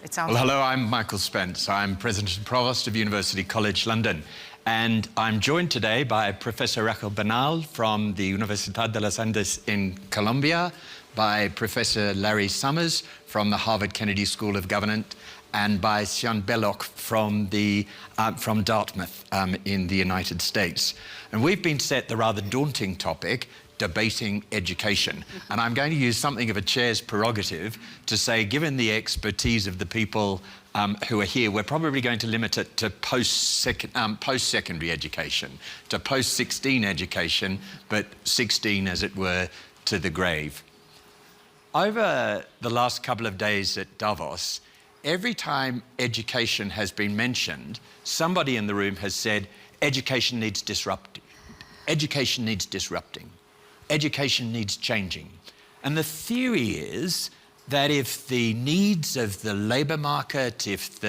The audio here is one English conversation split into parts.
It sounds... Well, hello, I'm Michael Spence. I'm President and Provost of University College London. And I'm joined today by Professor Raquel Bernal from the Universidad de los Andes in Colombia, by Professor Larry Summers from the Harvard Kennedy School of Government, and by Siân Belloc from Dartmouth in the United States. And we've been set the rather daunting topic, debating education. And I'm going to use something of a chair's prerogative to say, given the expertise of the people who are here, we're probably going to limit it to post-secondary education, to post-16 education, but 16, as it were, to the grave. Over the last couple of days at Davos, every time education has been mentioned, somebody in the room has said, education needs disrupting. Education needs disrupting. Education needs changing. And the theory is that if the needs of the labour market, if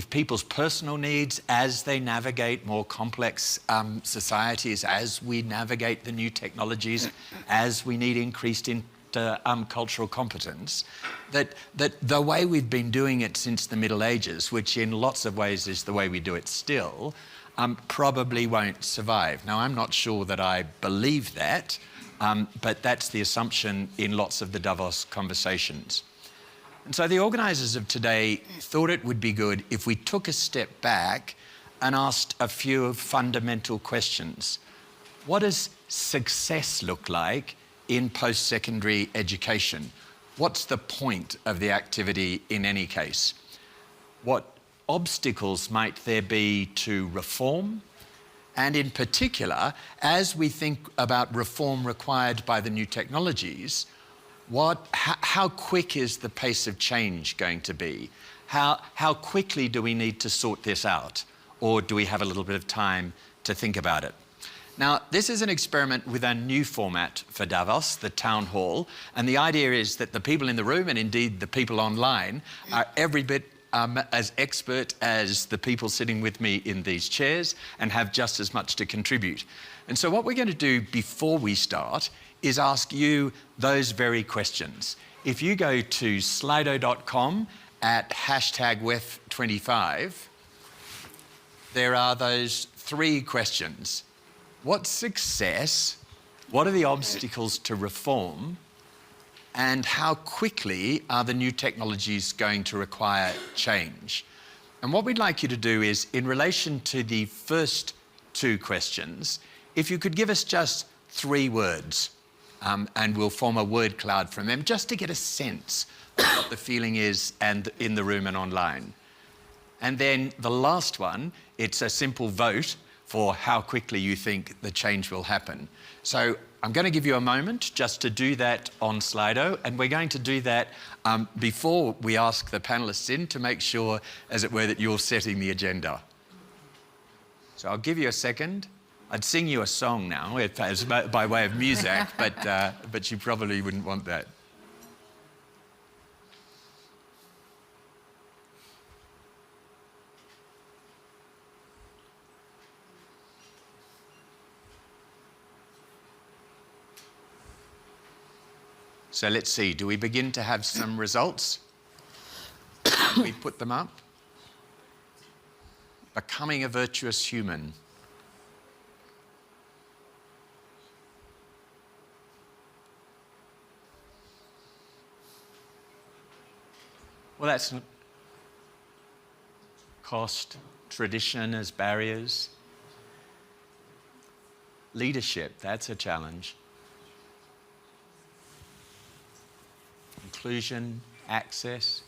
people's personal needs as they navigate more complex societies, as we navigate the new technologies, as we need increased cultural competence, that the way we've been doing it since the Middle Ages, which in lots of ways is the way we do it still, probably won't survive. Now, I'm not sure that I believe that, but that's the assumption in lots of the Davos conversations. And so the organisers of today thought it would be good if we took a step back and asked a few fundamental questions. What does success look like in post-secondary education? What's the point of the activity in any case? What obstacles might there be to reform? And in particular, as we think about reform required by the new technologies, how quick is the pace of change going to be? How quickly do we need to sort this out? Or do we have a little bit of time to think about it? Now, this is an experiment with a new format for Davos, the town hall, and the idea is that the people in the room, and indeed the people online, are every bit as expert as the people sitting with me in these chairs and have just as much to contribute. And so what we're going to do before we start is ask you those very questions. If you go to slido.com at #WEF25, there are those three questions. What's success? What are the obstacles to reform? And how quickly are the new technologies going to require change? And what we'd like you to do is, in relation to the first two questions, if you could give us just 3 words, and we'll form a word cloud from them, just to get a sense of what the feeling is and in the room and online. And then the last one, it's a simple vote for how quickly you think the change will happen. So I'm going to give you a moment just to do that on Slido, and we're going to do that before we ask the panellists in to make sure, as it were, that you're setting the agenda. So I'll give you a second. I'd sing you a song now by way of music, but you probably wouldn't want that. So let's see, do we begin to have some results? We put them up. Becoming a virtuous human. Well, that's not cost, tradition as barriers. Leadership, that's a challenge. Inclusion, access.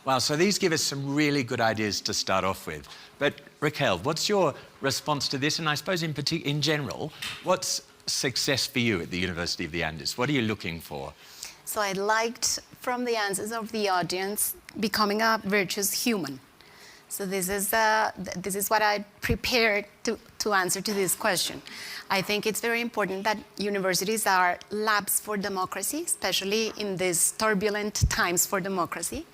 Well, so these give us some really good ideas to start off with. But Raquel, what's your response to this? And I suppose in general, what's success for you at the University of the Andes? What are you looking for? So I liked from the answers of the audience becoming a virtuous human. So this is what I prepared to answer to this question. I think it's very important that universities are labs for democracy, especially in these turbulent times for democracy.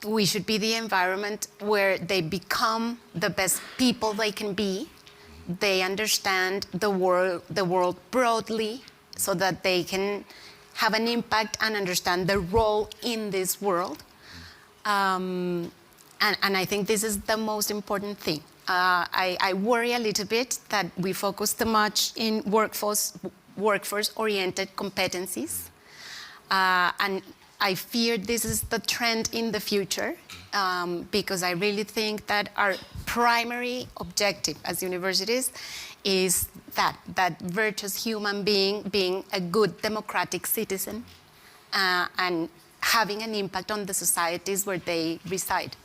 We should be the environment where they become the best people they can be. They understand the world broadly so that they can have an impact and understand their role in this world. And I think this is the most important thing. I worry a little bit that we focus too much in workforce-oriented competencies. And I fear this is the trend in the future, because I really think that our primary objective as universities is that virtuous human being a good democratic citizen, and having an impact on the societies where they reside.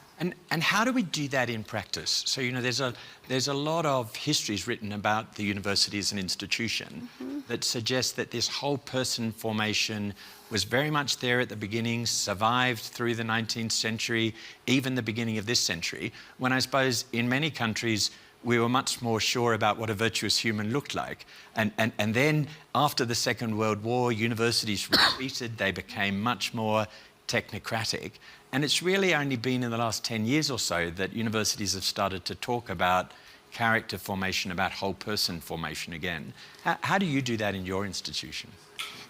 And how do we do that in practice? So, you know, there's a lot of histories written about the university as an institution that suggest that this whole person formation was very much there at the beginning, survived through the 19th century, even the beginning of this century, when I suppose in many countries we were much more sure about what a virtuous human looked like. And then after the Second World War, universities retreated, they became much more technocratic. And it's really only been in the last 10 years or so that universities have started to talk about character formation, about whole person formation again. How do you do that in your institution?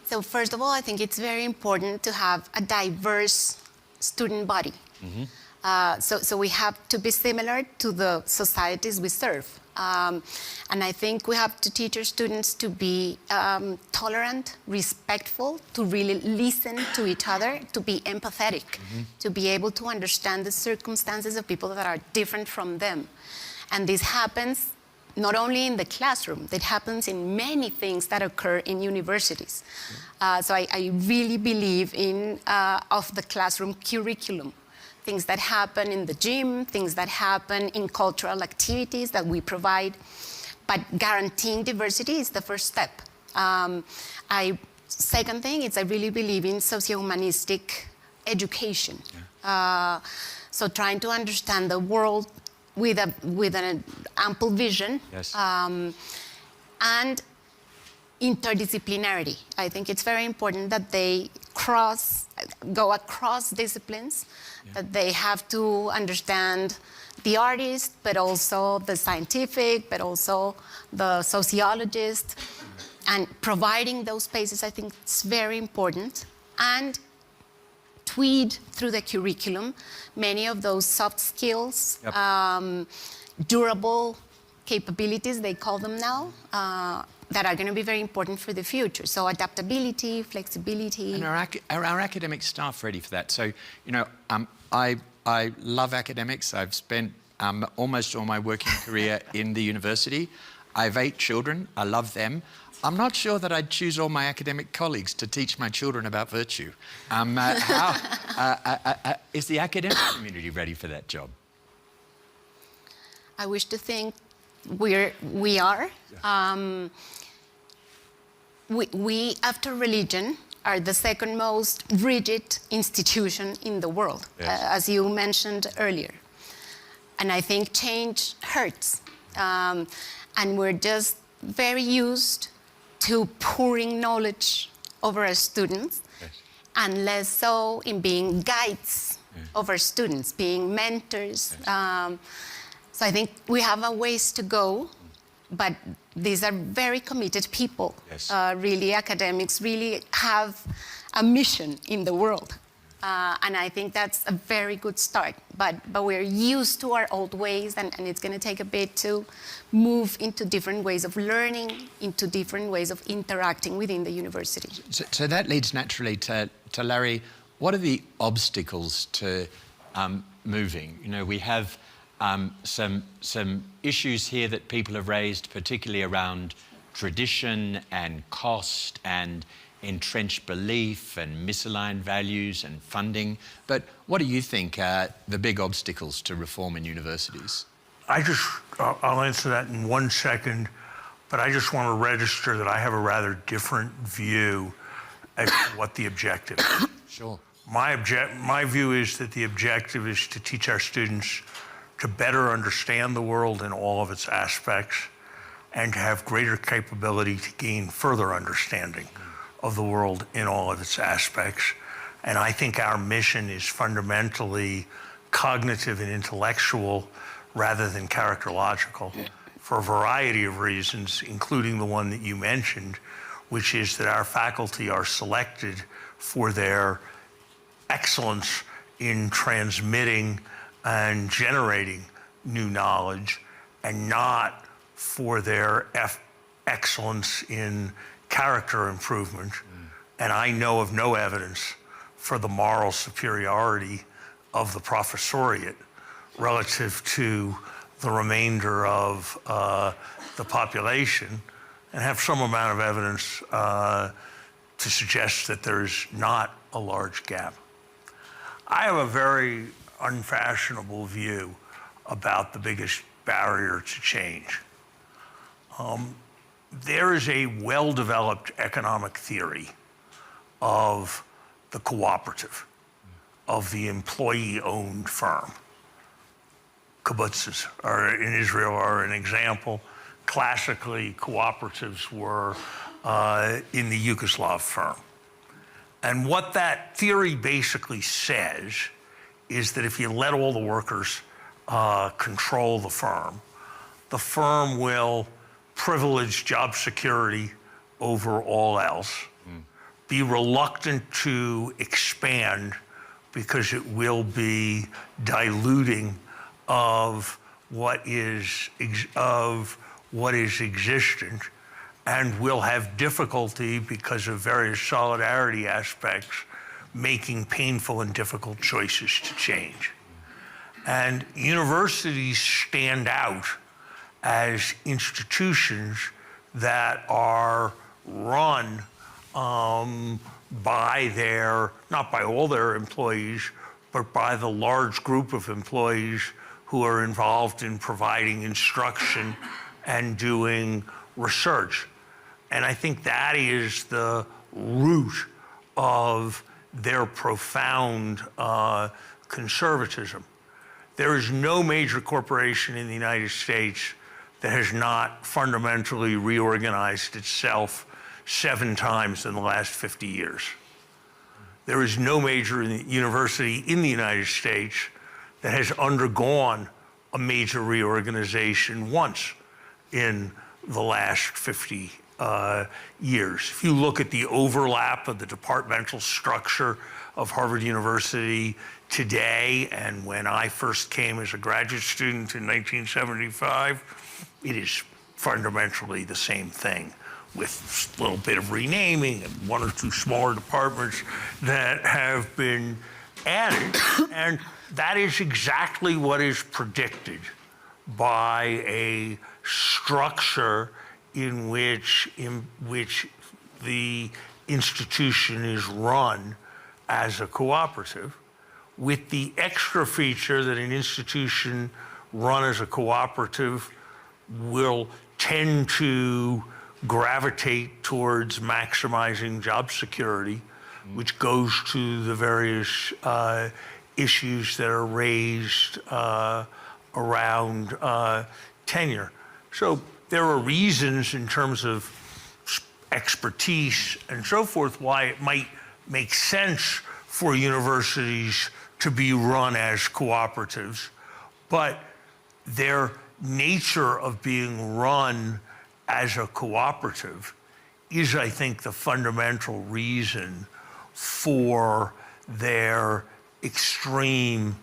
So first of all, I think it's very important to have a diverse student body. So we have to be similar to the societies we serve. And I think we have to teach our students to be tolerant, respectful, to really listen to each other, to be empathetic, to be able to understand the circumstances of people that are different from them. And this happens not only in the classroom, it happens in many things that occur in universities. So I really believe in of the classroom curriculum. Things that happen in the gym, things that happen in cultural activities that we provide. But guaranteeing diversity is the first step. Second thing is I really believe in socio-humanistic education. So trying to understand the world with an ample vision. And interdisciplinarity. I think it's very important that they go across disciplines, that they have to understand the artist, but also the scientific, but also the sociologist. And providing those spaces, I think it's very important. And tweed through the curriculum many of those soft skills, durable capabilities, they call them now, that are going to be very important for the future. So adaptability, flexibility. And are our academic staff ready for that? So, you know, I love academics. I've spent almost all my working career in the university. I have 8 children. I love them. I'm not sure that I'd choose all my academic colleagues to teach my children about virtue. Is the academic community ready for that job? I wish to think we are. We, after religion, are the second most rigid institution in the world, as you mentioned earlier. And I think change hurts. And we're just very used to pouring knowledge over our students, and less so in being guides of our students, being mentors. So I think we have a ways to go, but these are very committed people. Really, academics really have a mission in the world. And I think that's a very good start. But we're used to our old ways, and it's going to take a bit to move into different ways of learning, into different ways of interacting within the university. So that leads naturally to Larry. What are the obstacles to moving? You know, we have some issues here that people have raised, particularly around tradition and cost and entrenched belief and misaligned values and funding. But what do you think are the big obstacles to reform in universities? I'll answer that in 1 second, but I just want to register that I have a rather different view as to what the objective is. Sure. My view is that the objective is to teach our students to better understand the world in all of its aspects and to have greater capability to gain further understanding of the world in all of its aspects. And I think our mission is fundamentally cognitive and intellectual rather than characterological for a variety of reasons, including the one that you mentioned, which is that our faculty are selected for their excellence in transmitting and generating new knowledge and not for their excellence in character improvement. And I know of no evidence for the moral superiority of the professoriate relative to the remainder of the population, and have some amount of evidence to suggest that there's not a large gap. I have a very unfashionable view about the biggest barrier to change. There is a well-developed economic theory of the cooperative, of the employee-owned firm. Kibbutzes in Israel are an example. Classically, cooperatives were in the Yugoslav firm. And what that theory basically says is that if you let all the workers control the firm will privilege job security over all else, be reluctant to expand because it will be diluting of what is existent, and will have difficulty because of various solidarity aspects making painful and difficult choices to change. And universities stand out as institutions that are run by not by all their employees, but by the large group of employees who are involved in providing instruction and doing research. And I think that is the root of their profound conservatism. There is no major corporation in the United States that has not fundamentally reorganized itself 7 times in the last 50 years. There is no major university in the United States that has undergone a major reorganization once in the last 50 years. If you look at the overlap of the departmental structure of Harvard University today and when I first came as a graduate student in 1975, it is fundamentally the same thing, with a little bit of renaming and 1 or 2 smaller departments that have been added. And that is exactly what is predicted by a structure in which the institution is run as a cooperative, with the extra feature that an institution run as a cooperative will tend to gravitate towards maximizing job security, which goes to the various issues that are raised around tenure. So there are reasons in terms of expertise and so forth why it might make sense for universities to be run as cooperatives, but their nature of being run as a cooperative is, I think, the fundamental reason for their extreme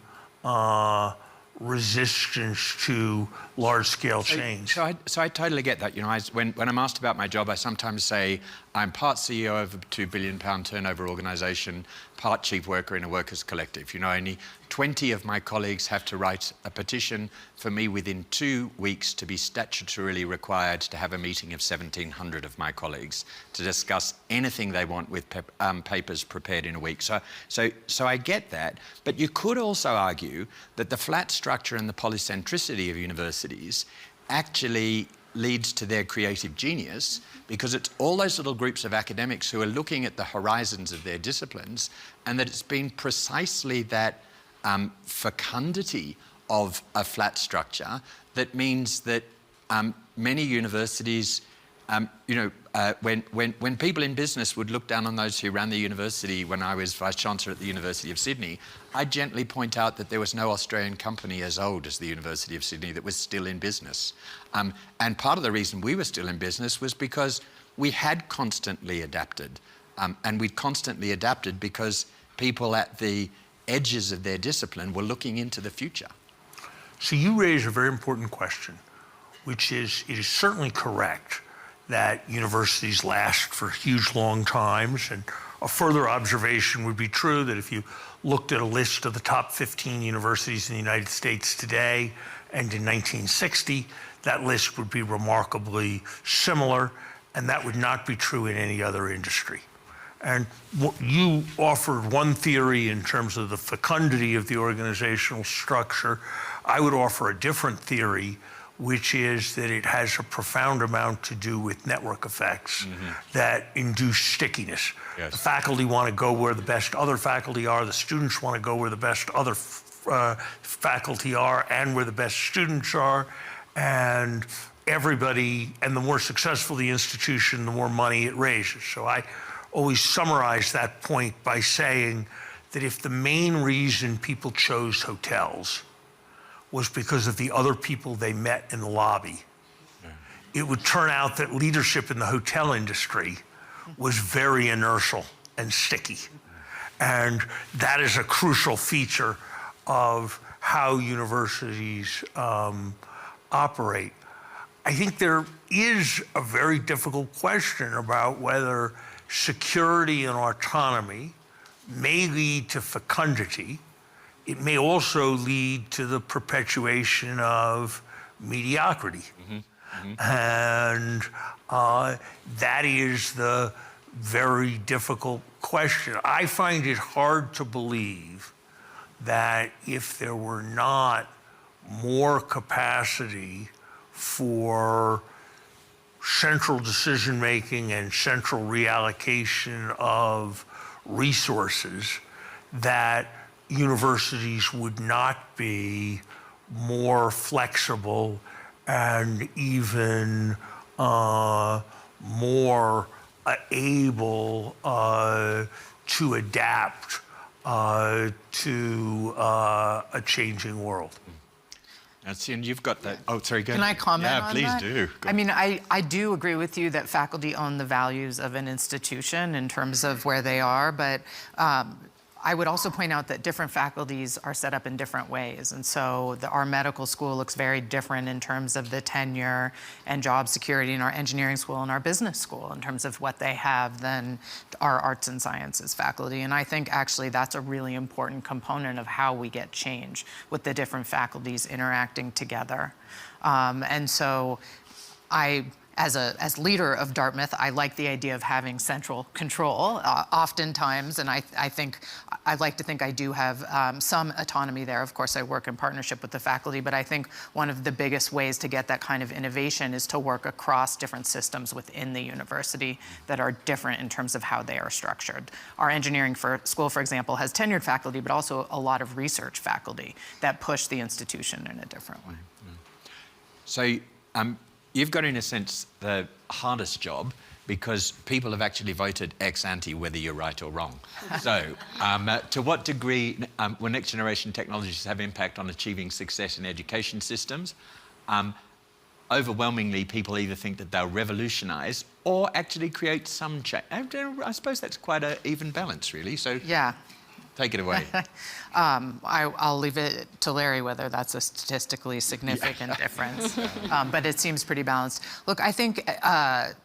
resistance to large-scale change. So I totally get that. You know, when I'm asked about my job, I sometimes say I'm part CEO of a £2 billion turnover organisation, part chief worker in a workers' collective. You know, only 20 of my colleagues have to write a petition for me within 2 weeks to be statutorily required to have a meeting of 1,700 of my colleagues to discuss anything they want with papers prepared in a week. So I get that, but you could also argue that the flat structure and the polycentricity of universities actually leads to their creative genius, because it's all those little groups of academics who are looking at the horizons of their disciplines, and that it's been precisely that fecundity of a flat structure that means that many universities, when people in business would look down on those who ran the university, when I was Vice-Chancellor at the University of Sydney, I'd gently point out that there was no Australian company as old as the University of Sydney that was still in business. And part of the reason we were still in business was because we had constantly adapted. And we'd constantly adapted because people at the edges of their discipline were looking into the future. So you raise a very important question, which is, it is certainly correct that universities last for huge long times, and a further observation would be true that if you looked at a list of the top 15 universities in the United States today and in 1960, that list would be remarkably similar, and that would not be true in any other industry. And you offered one theory in terms of the fecundity of the organizational structure. I would offer a different theory, which is that it has a profound amount to do with network effects that induce stickiness. Yes. The faculty want to go where the best other faculty are, the students want to go where the best other faculty are and where the best students are, and everybody, and the more successful the institution, the more money it raises. So I always summarize that point by saying that if the main reason people chose hotels was because of the other people they met in the lobby, it would turn out that leadership in the hotel industry was very inertial and sticky. And that is a crucial feature of how universities operate. I think there is a very difficult question about whether security and autonomy may lead to fecundity. It may also lead to the perpetuation of mediocrity. And that is the very difficult question. I find it hard to believe that if there were not more capacity for central decision-making and central reallocation of resources, that universities would not be more flexible and even more able to adapt to a changing world. And you've got that. Oh, sorry, go ahead. Can I comment on that? Yeah, please do. Go I mean, I do agree with you that faculty own the values of an institution in terms of where they are, but I would also point out that different faculties are set up in different ways. And so our medical school looks very different in terms of the tenure and job security, in our engineering school and our business school in terms of what they have than our arts and sciences faculty. And I think actually that's a really important component of how we get change, with the different faculties interacting together. And so as leader of Dartmouth, I like the idea of having central control oftentimes, and I like to think I do have some autonomy there. Of course, I work in partnership with the faculty, but I think one of the biggest ways to get that kind of innovation is to work across different systems within the university that are different in terms of how they are structured. Our engineering school, for example, has tenured faculty, but also a lot of research faculty that push the institution in a different way. So, you've got, in a sense, the hardest job, because people have actually voted ex ante whether you're right or wrong. So, to what degree will next generation technologies have impact on achieving success in education systems? Overwhelmingly, people either think that they'll revolutionize or actually create some change. I suppose that's quite an even balance, really. So, Yeah. take it away. I'll leave it to Larry whether that's a statistically significant difference, but it seems pretty balanced. Look, I think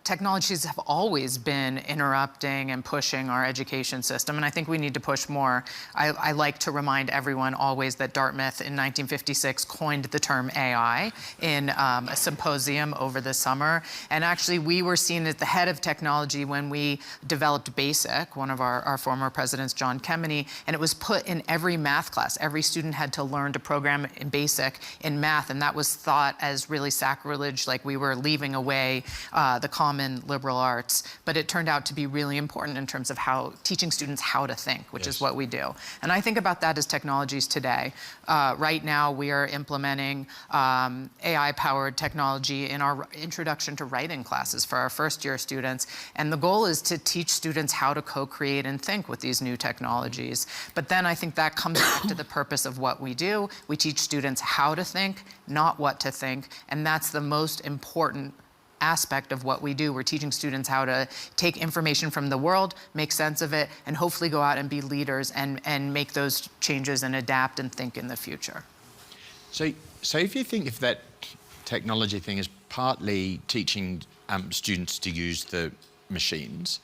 technologies have always been interrupting and pushing our education system, and I think we need to push more. I like to remind everyone always that Dartmouth in 1956 coined the term AI in a symposium over the summer, and actually we were seen as the head of technology when we developed BASIC. One of our former presidents, John Kemeny, and it was put in every math class. Every student had to learn to program in BASIC in math, and that was thought as really sacrilege, like we were leaving away the common liberal arts. But it turned out to be really important in terms of how teaching students how to think, which is what we do. And I think about that as technologies today. Right now, we are implementing AI-powered technology in our introduction to writing classes for our first-year students. And the goal is to teach students how to co-create and think with these new technologies. But then I think that comes back to the purpose of what we do. We teach students how to think, not what to think. And that's the most important aspect of what we do. We're teaching students how to take information from the world, make sense of it, and hopefully go out and be leaders and make those changes and adapt and think in the future. So if you think if that technology thing is partly teaching students to use the machines,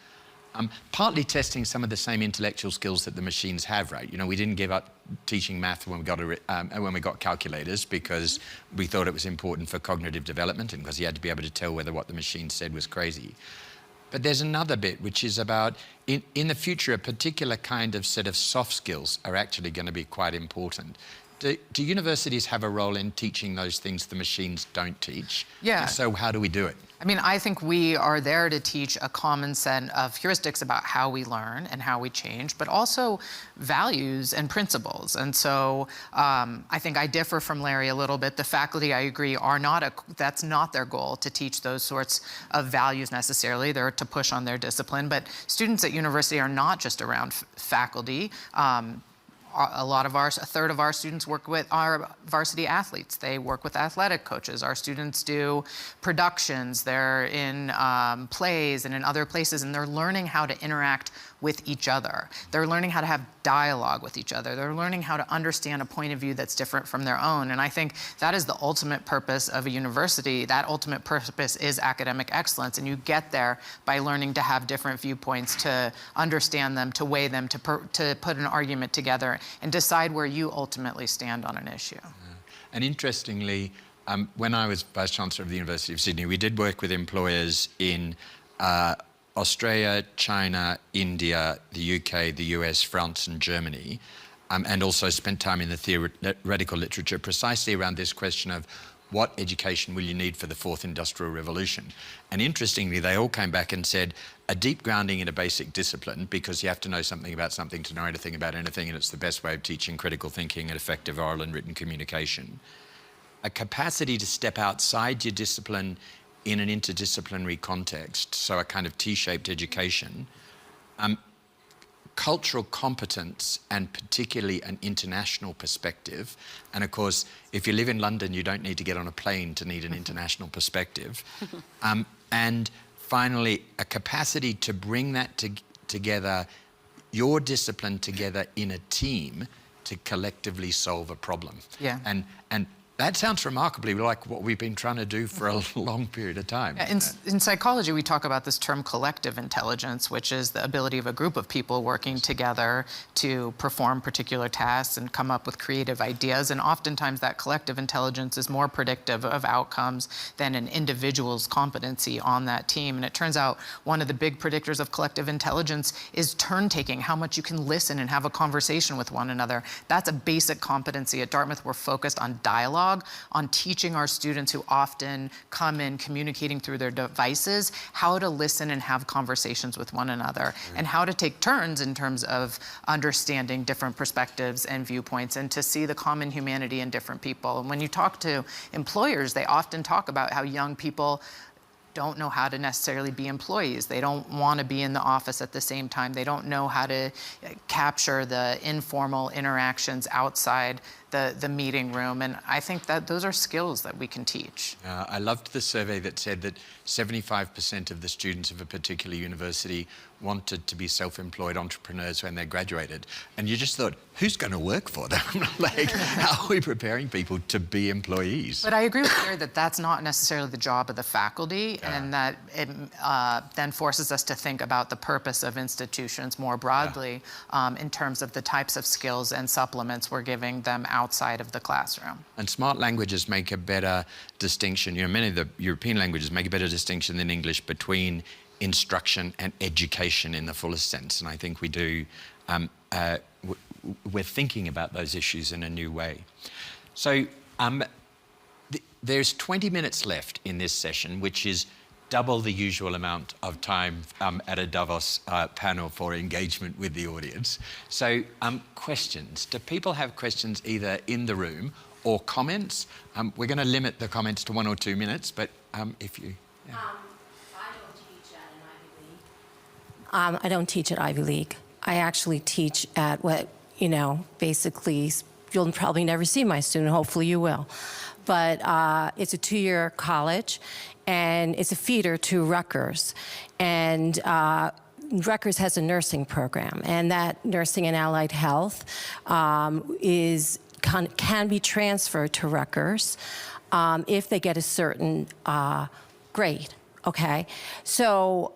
partly testing some of the same intellectual skills that the machines have, right? You know, we didn't give up teaching math when we got calculators because we thought it was important for cognitive development and because you had to be able to tell whether what the machine said was crazy. But there's another bit which is about, in the future, a particular kind of set of soft skills are actually going to be quite important. Do universities have a role in teaching those things the machines don't teach? Yeah. If so, how do we do it? I mean, I think we are there to teach a common set of heuristics about how we learn and how we change, but also values and principles. And so I think I differ from Larry a little bit. The faculty, I agree, that's not their goal to teach those sorts of values necessarily. They're to push on their discipline. But students at university are not just around faculty. A third of our students work with our varsity athletes. They work with athletic coaches. Our students do productions. They're in plays and in other places, and they're learning how to interact with each other. They're learning how to have dialogue with each other. They're learning how to understand a point of view that's different from their own. And I think that is the ultimate purpose of a university. That ultimate purpose is academic excellence. And you get there by learning to have different viewpoints, to understand them, to weigh them, to put an argument together and decide where you ultimately stand on an issue. And interestingly, when I was Vice Chancellor of the University of Sydney, we did work with employers in Australia, China, India, the UK, the US, France, and Germany, and also spent time in the theoretical literature precisely around this question of what education will you need for the fourth industrial revolution? And interestingly, they all came back and said a deep grounding in a basic discipline, because you have to know something about something to know anything about anything, and it's the best way of teaching critical thinking and effective oral and written communication. A capacity to step outside your discipline in an interdisciplinary context, so a kind of T-shaped education, cultural competence, and particularly an international perspective. And of course, if you live in London, you don't need to get on a plane to need an international perspective. And finally, a capacity to bring that together, your discipline together in a team to collectively solve a problem. Yeah. And that sounds remarkably like what we've been trying to do for a long period of time. In psychology, we talk about this term collective intelligence, which is the ability of a group of people working together to perform particular tasks and come up with creative ideas. And oftentimes that collective intelligence is more predictive of outcomes than an individual's competency on that team. And it turns out one of the big predictors of collective intelligence is turn-taking, how much you can listen and have a conversation with one another. That's a basic competency. At Dartmouth, we're focused on dialogue, on teaching our students who often come in communicating through their devices how to listen and have conversations with one another, and how to take turns in terms of understanding different perspectives and viewpoints, and to see the common humanity in different people. And when you talk to employers, they often talk about how young people don't know how to necessarily be employees. They don't want to be in the office at the same time. They don't know how to capture the informal interactions outside the meeting room. And I think that those are skills that we can teach. I loved the survey that said that 75% of the students of a particular university wanted to be self-employed entrepreneurs when they graduated. And you just thought, who's going to work for them? Like, how are we preparing people to be employees? But I agree with Larry that that's not necessarily the job of the faculty, and that it then forces us to think about the purpose of institutions more broadly in terms of the types of skills and supplements we're giving them outside of the classroom. And smart languages make a better distinction. You know, many of the European languages make a better distinction than English between instruction and education in the fullest sense. And I think we do we're thinking about those issues in a new way. So there's 20 minutes left in this session, which is double the usual amount of time at a Davos panel for engagement with the audience. So questions. Do people have questions either in the room or comments? We're going to limit the comments to 1 or 2 minutes, but if you... Yeah. I don't teach at Ivy League. I actually teach at what, basically, you'll probably never see my student, hopefully you will. But it's a 2-year college, and it's a feeder to Rutgers. And Rutgers has a nursing program, and that nursing and allied health can be transferred to Rutgers if they get a certain grade, okay? So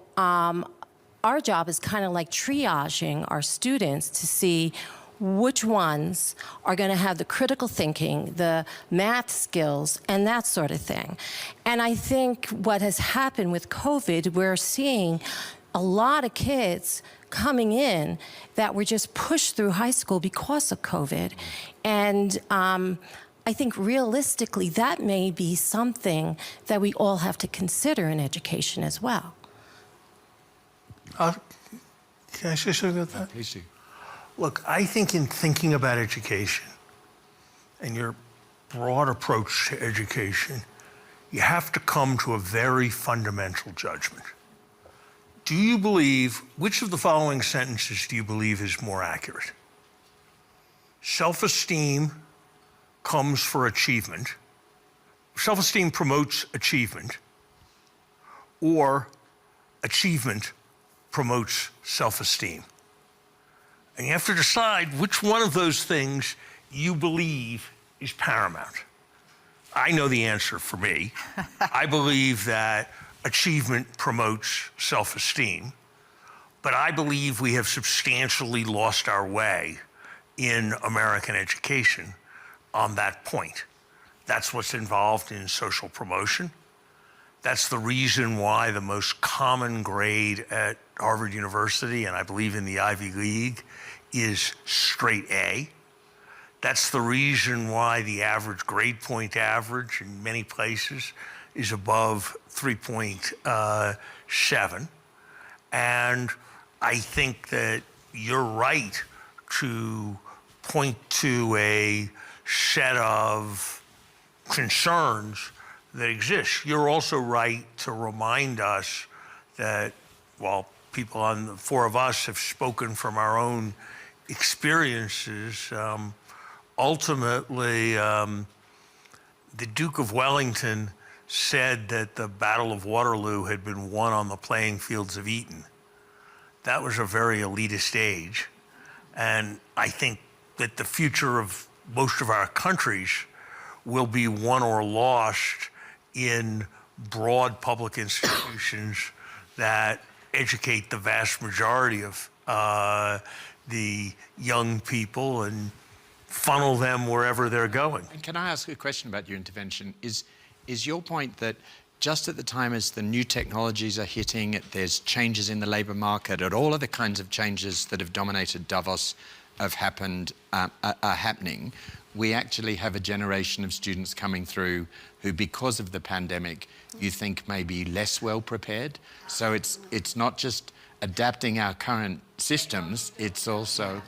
our job is kind of like triaging our students to see which ones are going to have the critical thinking, the math skills, and that sort of thing. And I think what has happened with COVID, we're seeing a lot of kids coming in that were just pushed through high school because of COVID. And I think realistically, that may be something that we all have to consider in education as well. Can I say something about that? Please do. Look, I think in thinking about education and your broad approach to education, you have to come to a very fundamental judgment. Do you believe, which of the following sentences do you believe is more accurate? Self-esteem comes for achievement. Self-esteem promotes achievement, or achievement promotes self-esteem. And you have to decide which one of those things you believe is paramount. I know the answer for me. I believe that achievement promotes self-esteem, but I believe we have substantially lost our way in American education on that point. That's what's involved in social promotion. That's the reason why the most common grade at Harvard University, and I believe in the Ivy League, is straight A. That's the reason why the average grade point average in many places is above 3.7. And I think that you're right to point to a set of concerns that exist. You're also right to remind us that while people on the 4 of us have spoken from our own experiences, ultimately, the Duke of Wellington said that the Battle of Waterloo had been won on the playing fields of Eton. That was a very elitist age. And I think that the future of most of our countries will be won or lost in broad public institutions that educate the vast majority of the young people and funnel them wherever they're going. And can I ask a question about your intervention? Is your point that just at the time as the new technologies are hitting, there's changes in the labor market, and all of the kinds of changes that have dominated Davos are happening, we actually have a generation of students coming through who, because of the pandemic, you think may be less well prepared? So it's not just adapting our current systems, it's also...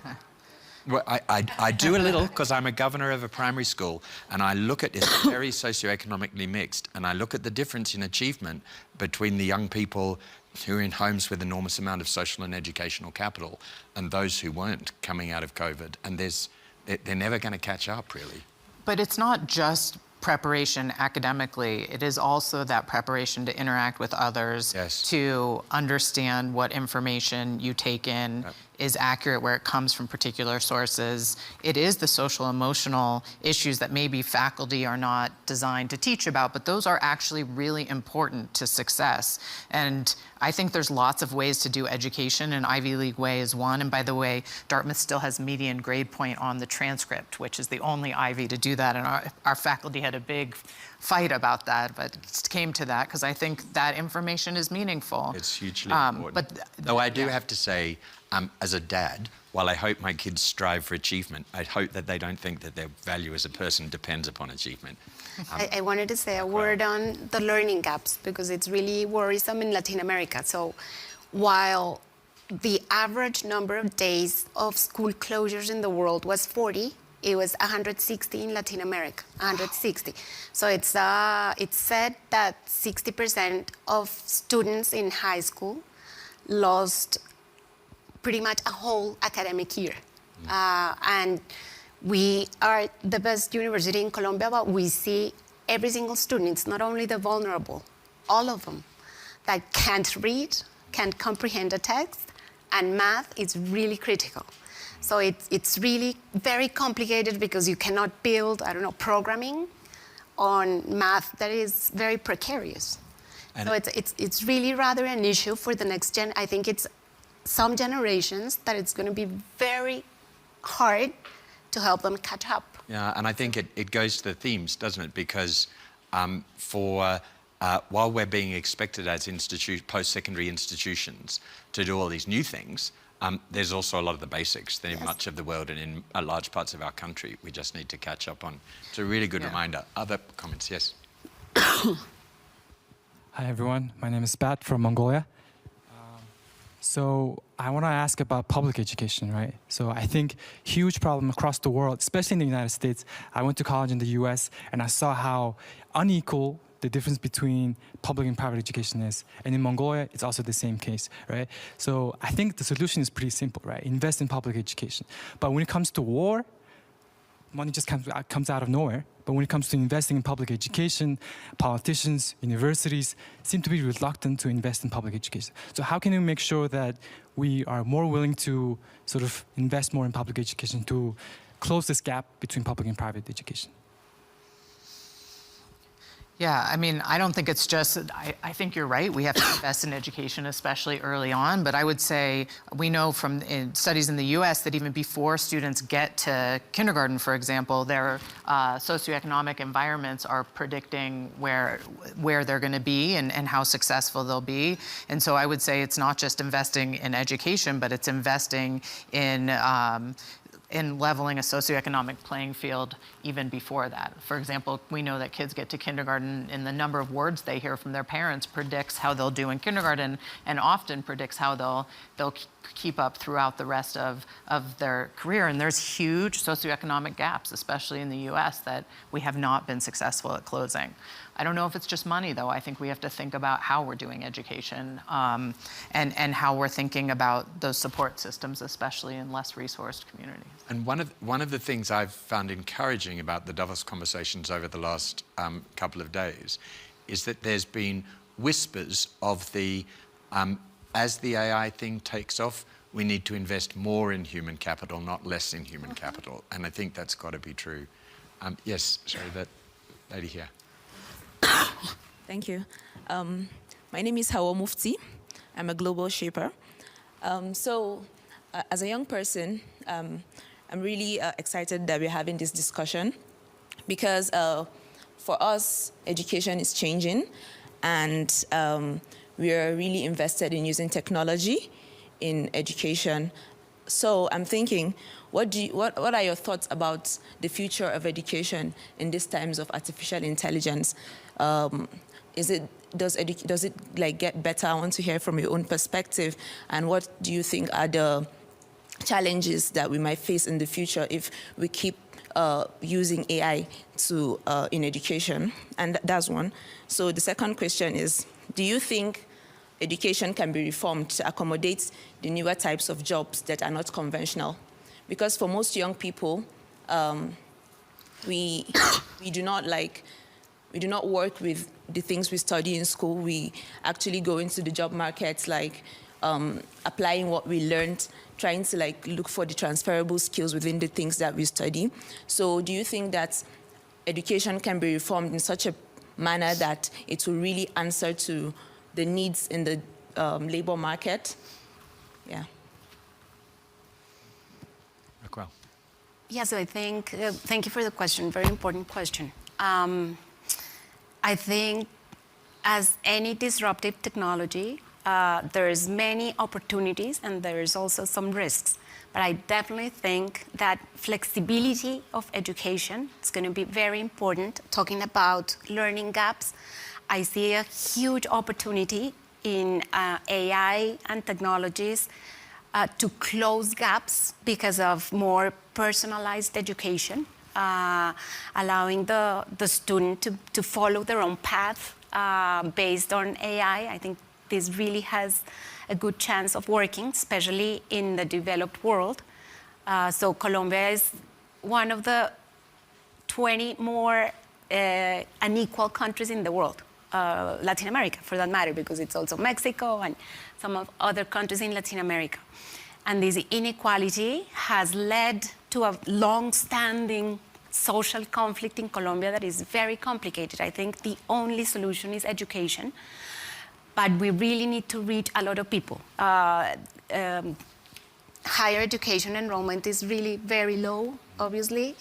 Well, I do a little because I'm a governor of a primary school, and I look at it very socioeconomically mixed, and I look at the difference in achievement between the young people who are in homes with enormous amount of social and educational capital and those who weren't coming out of COVID, and they're never going to catch up, really. But it's not just preparation academically, it is also that preparation to interact with others, yes, to understand what information you take in is accurate where it comes from particular sources. It is the social emotional issues that maybe faculty are not designed to teach about, but those are actually really important to success. And I think there's lots of ways to do education, and Ivy League way is one. And by the way, Dartmouth still has median grade point on the transcript, which is the only Ivy to do that. And our faculty had a big fight about that, but it came to that because I think that information is meaningful. It's hugely important. Though I do have to say, as a dad, while I hope my kids strive for achievement, I hope that they don't think that their value as a person depends upon achievement. I wanted to say a word on the learning gaps because it's really worrisome in Latin America. So while the average number of days of school closures in the world was 40, it was 160 in Latin America, 160. So it's said that 60% of students in high school lost pretty much a whole academic year. And we are the best university in Colombia, but we see every single student, it's not only the vulnerable, all of them, that can't read, can't comprehend a text, and math is really critical. So it's really very complicated because you cannot build, programming on math that is very precarious. And so it's really rather an issue for the next gen. I think it's some generations that it's going to be very hard to help them catch up. Yeah, and I think it goes to the themes, doesn't it? Because while we're being expected as post-secondary institutions to do all these new things, there's also a lot of the basics that in much of the world and in large parts of our country we just need to catch up on. It's a really good reminder. Other comments? Yes. Hi everyone, my name is Bat from Mongolia. So I want to ask about public education, right? So I think huge problem across the world, especially in the United States. I went to college in the US and I saw how unequal the difference between public and private education is. And in Mongolia, it's also the same case, right? So I think the solution is pretty simple, right? Invest in public education. But when it comes to war, money just comes out of nowhere. But when it comes to investing in public education, politicians, universities seem to be reluctant to invest in public education. So how can we make sure that we are more willing to sort of invest more in public education to close this gap between public and private education? Yeah, I mean, I don't think it's just, I think you're right. We have to invest in education, especially early on. But I would say we know from studies in the US that even before students get to kindergarten, for example, their socioeconomic environments are predicting where they're going to be and how successful they'll be. And so I would say it's not just investing in education, but it's investing in leveling a socioeconomic playing field even before that. For example, we know that kids get to kindergarten and the number of words they hear from their parents predicts how they'll do in kindergarten and often predicts how they'll keep up throughout the rest of their career. And there's huge socioeconomic gaps, especially in the US, that we have not been successful at closing. I don't know if it's just money, though. I think we have to think about how we're doing education and how we're thinking about those support systems, especially in less resourced communities. And one of the things I've found encouraging about the Davos conversations over the last couple of days is that there's been whispers of as the AI thing takes off, we need to invest more in human capital, not less in human capital. And I think that's got to be true. Yes, sorry, that lady here. Thank you. My name is Hawa Mufti. I'm a global shaper. As a young person, I'm really excited that we're having this discussion because for us, education is changing and we are really invested in using technology in education. So I'm thinking, what are your thoughts about the future of education in these times of artificial intelligence? Does it like get better? I want to hear from your own perspective. And what do you think are the challenges that we might face in the future if we keep using AI in education? And that's one. So the second question is, do you think education can be reformed to accommodate the newer types of jobs that are not conventional? Because for most young people, we do not work with the things we study in school. We actually go into the job markets, applying what we learned, trying to look for the transferable skills within the things that we study. So do you think that education can be reformed in such a manner that it will really answer to the needs in the labor market? Yeah. Raquel. Yeah, so I think, thank you for the question, very important question. I think as any disruptive technology, there's many opportunities and there's also some risks. But I definitely think that flexibility of education is going to be very important. Talking about learning gaps, I see a huge opportunity in AI and technologies to close gaps because of more personalized education, allowing the student to follow their own path based on AI. I think this really has a good chance of working, especially in the developed world. So Colombia is one of the 20 more unequal countries in the world, Latin America for that matter, because it's also Mexico and some of other countries in Latin America. And this inequality has led to a long-standing social conflict in Colombia that is very complicated. I think the only solution is education. But we really need to reach a lot of people. Higher education enrollment is really very low, obviously,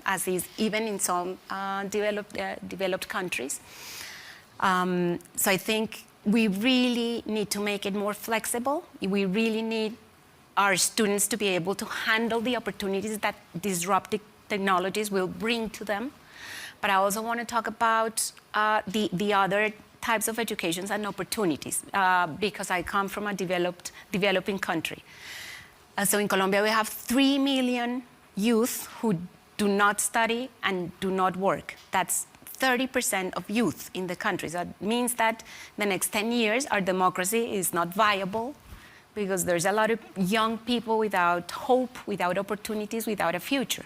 as is even in some developed countries. So I think we really need to make it more flexible. We really need our students to be able to handle the opportunities that disruptive technologies will bring to them. But I also want to talk about the other types of educations and opportunities, because I come from a developing country. So in Colombia, we have 3 million youth who do not study and do not work. That's 30% of youth in the country. So that means that the next 10 years, our democracy is not viable because there's a lot of young people without hope, without opportunities, without a future.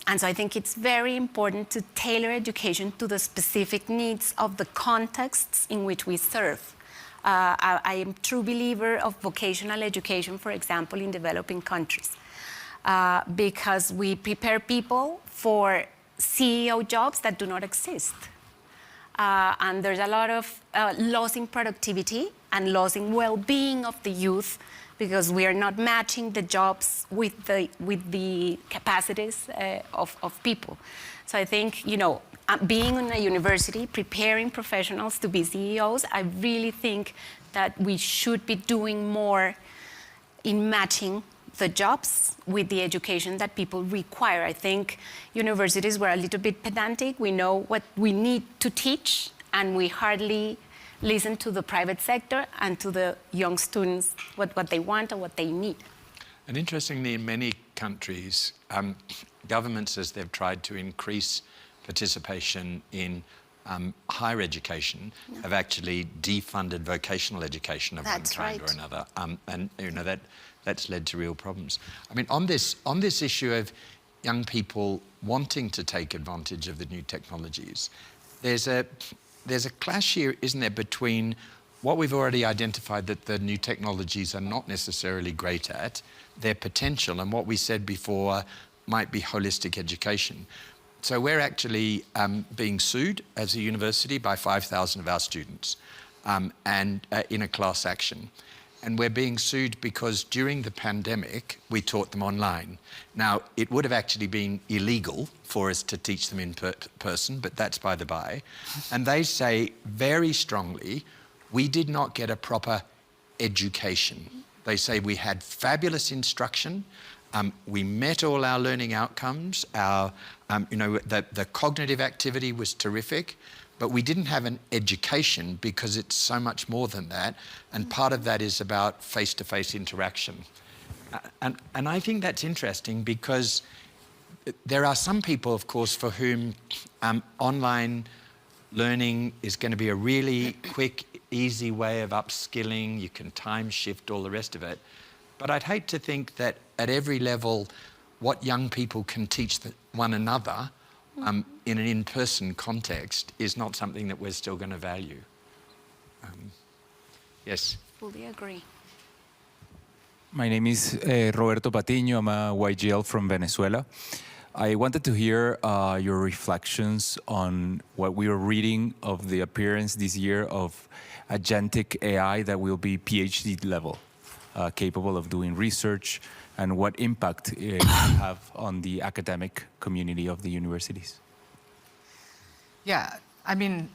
And so I think it's very important to tailor education to the specific needs of the contexts in which we serve. I am a true believer of vocational education, for example, in developing countries, because we prepare people for CEO jobs that do not exist. And there's a lot of loss in productivity and loss in well-being of the youth because we are not matching the jobs with the capacities of people. So I think, being in a university, preparing professionals to be CEOs, I really think that we should be doing more in matching the jobs with the education that people require. I think universities were a little bit pedantic. We know what we need to teach, and we hardly listen to the private sector and to the young students, what they want and what they need. And interestingly, in many countries, governments, as they've tried to increase participation in higher education, have actually defunded vocational education of one kind or another. And that's led to real problems. I mean, on this issue of young people wanting to take advantage of the new technologies, there's a clash here, isn't there, between what we've already identified that the new technologies are not necessarily great at, their potential, and what we said before might be holistic education. So we're actually being sued as a university by 5,000 of our students and in a class action. And we're being sued because during the pandemic, we taught them online. Now, it would have actually been illegal for us to teach them in person, but that's by the by. And they say very strongly, we did not get a proper education. They say we had fabulous instruction. We met all our learning outcomes. The cognitive activity was terrific. But we didn't have an education because it's so much more than that. And part of that is about face-to-face interaction. And I think that's interesting because there are some people, of course, for whom online learning is going to be a really quick, easy way of upskilling. You can time shift, all the rest of it. But I'd hate to think that at every level, what young people can teach one another in an in-person context is not something that we're still going to value. Yes? Fully agree. My name is Roberto Patiño. I'm a YGL from Venezuela. I wanted to hear your reflections on what we were reading of the appearance this year of agentic AI that will be PhD level, capable of doing research, and what impact it will have on the academic community of the universities. Yeah, I mean,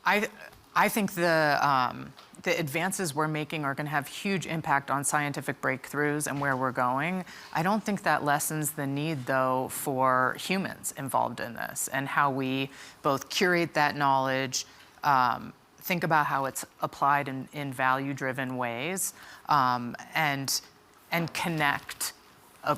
I think the the advances we're making are going to have huge impact on scientific breakthroughs and where we're going. I don't think that lessens the need, though, for humans involved in this and how we both curate that knowledge, think about how it's applied in value-driven ways, and connect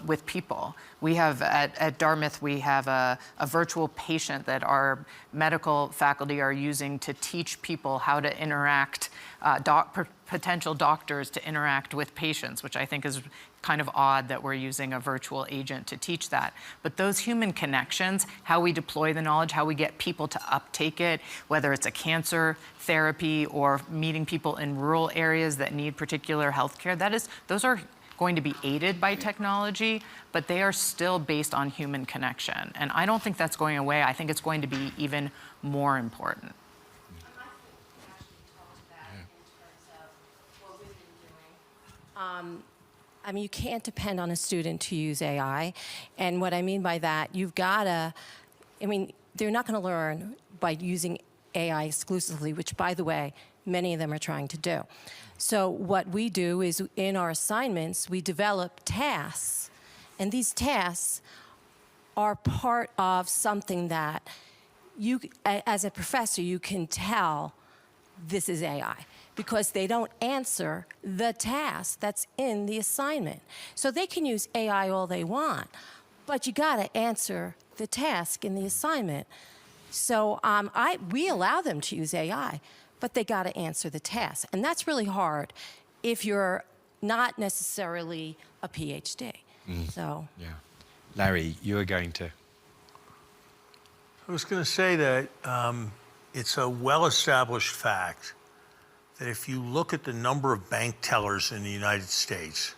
with people. We have at Dartmouth, we have a virtual patient that our medical faculty are using to teach people how to interact, potential doctors to interact with patients, which I think is kind of odd that we're using a virtual agent to teach that. But those human connections, how we deploy the knowledge, how we get people to uptake it, whether it's a cancer therapy or meeting people in rural areas that need particular healthcare, those are going to be aided by technology, but they are still based on human connection. And I don't think that's going away. I think it's going to be even more important. I mean, you can't depend on a student to use AI. And what I mean by that, you've got to, I mean, they're not going to learn by using AI exclusively, which, by the way, many of them are trying to do. So what we do is in our assignments, we develop tasks. And these tasks are part of something that you, as a professor, you can tell this is AI because they don't answer the task that's in the assignment. So they can use AI all they want, but you got to answer the task in the assignment. So we allow them to use AI, but they got to answer the task. And that's really hard if you're not necessarily a PhD. So. Yeah. Larry, you were going to. I was going to say that it's a well-established fact that if you look at the number of bank tellers in the United States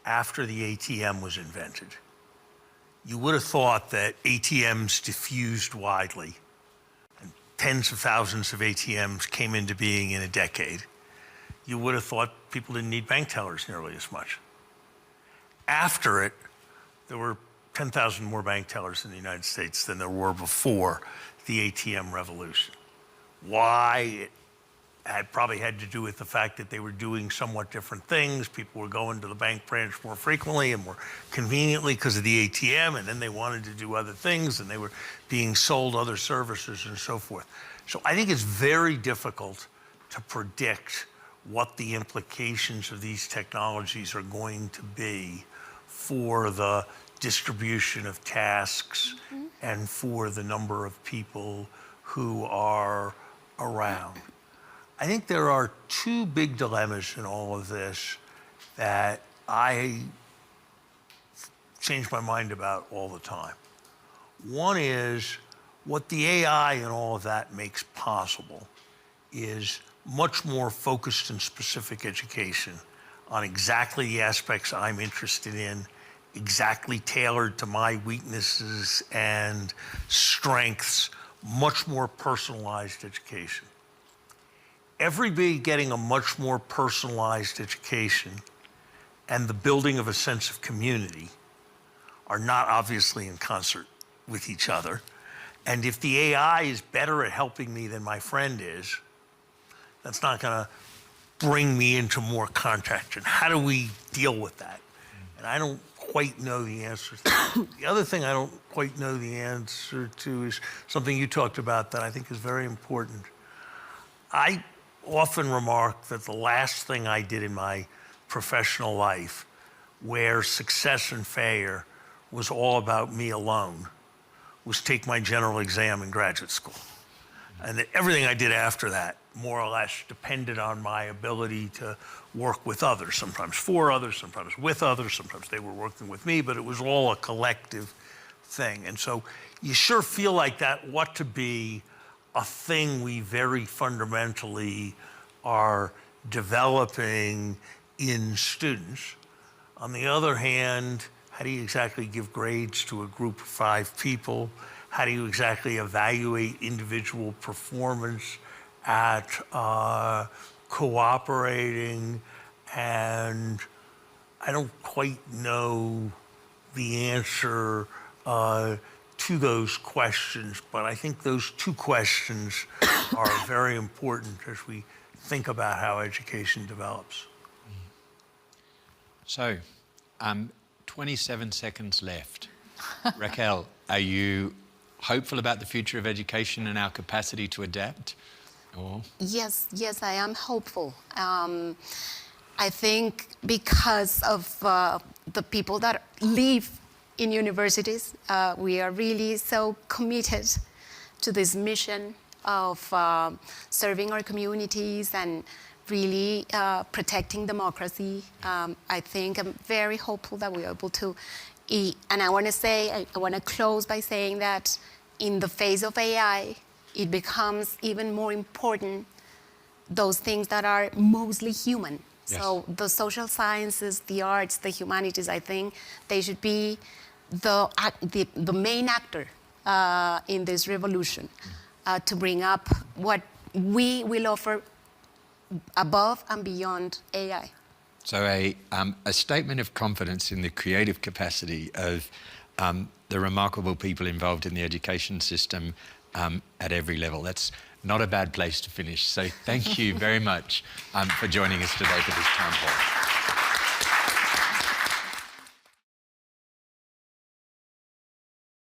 after the ATM was invented, you would have thought that ATMs diffused widely and tens of thousands of ATMs came into being in a decade. You would have thought people didn't need bank tellers nearly as much. After it, there were 10,000 more bank tellers in the United States than there were before the ATM revolution. Why? It probably had to do with the fact that they were doing somewhat different things. People were going to the bank branch more frequently and more conveniently because of the ATM, and then they wanted to do other things, and they were being sold other services and so forth. So I think it's very difficult to predict what the implications of these technologies are going to be for the distribution of tasks and for the number of people who are around. I think there are two big dilemmas in all of this that I change my mind about all the time. One is what the AI and all of that makes possible is much more focused and specific education on exactly the aspects I'm interested in, exactly tailored to my weaknesses and strengths, much more personalized education. Everybody getting a much more personalized education and the building of a sense of community are not obviously in concert with each other. And if the AI is better at helping me than my friend is, that's not going to bring me into more contact. And how do we deal with that? And I don't quite know the answer to that. The other thing I don't quite know the answer to is something you talked about that I think is very important. I often remark that the last thing I did in my professional life where success and failure was all about me alone was take my general exam in graduate school. And that everything I did after that more or less depended on my ability to work with others, sometimes for others, sometimes with others, sometimes they were working with me, but it was all a collective thing. And so you sure feel like that ought to be a thing we very fundamentally are developing in students. On the other hand, how do you exactly give grades to a group of 5 people? How do you exactly evaluate individual performance at cooperating? And I don't quite know the answer to those questions, but I think those two questions are very important as we think about how education develops. So, 27 seconds left. Raquel, are you hopeful about the future of education and our capacity to adapt? Or? Yes, I am hopeful. I think because of the people that live in universities, we are really so committed to this mission of serving our communities and really protecting democracy. I think I'm very hopeful that we're able to, and I want to close by saying that in the face of AI, it becomes even more important those things that are mostly human. Yes. So the social sciences, the arts, the humanities, I think they should be the main actor in this revolution to bring up what we will offer above and beyond AI. So a statement of confidence in the creative capacity of the remarkable people involved in the education system at every level. That's not a bad place to finish. So thank you very much for joining us today for this town hall.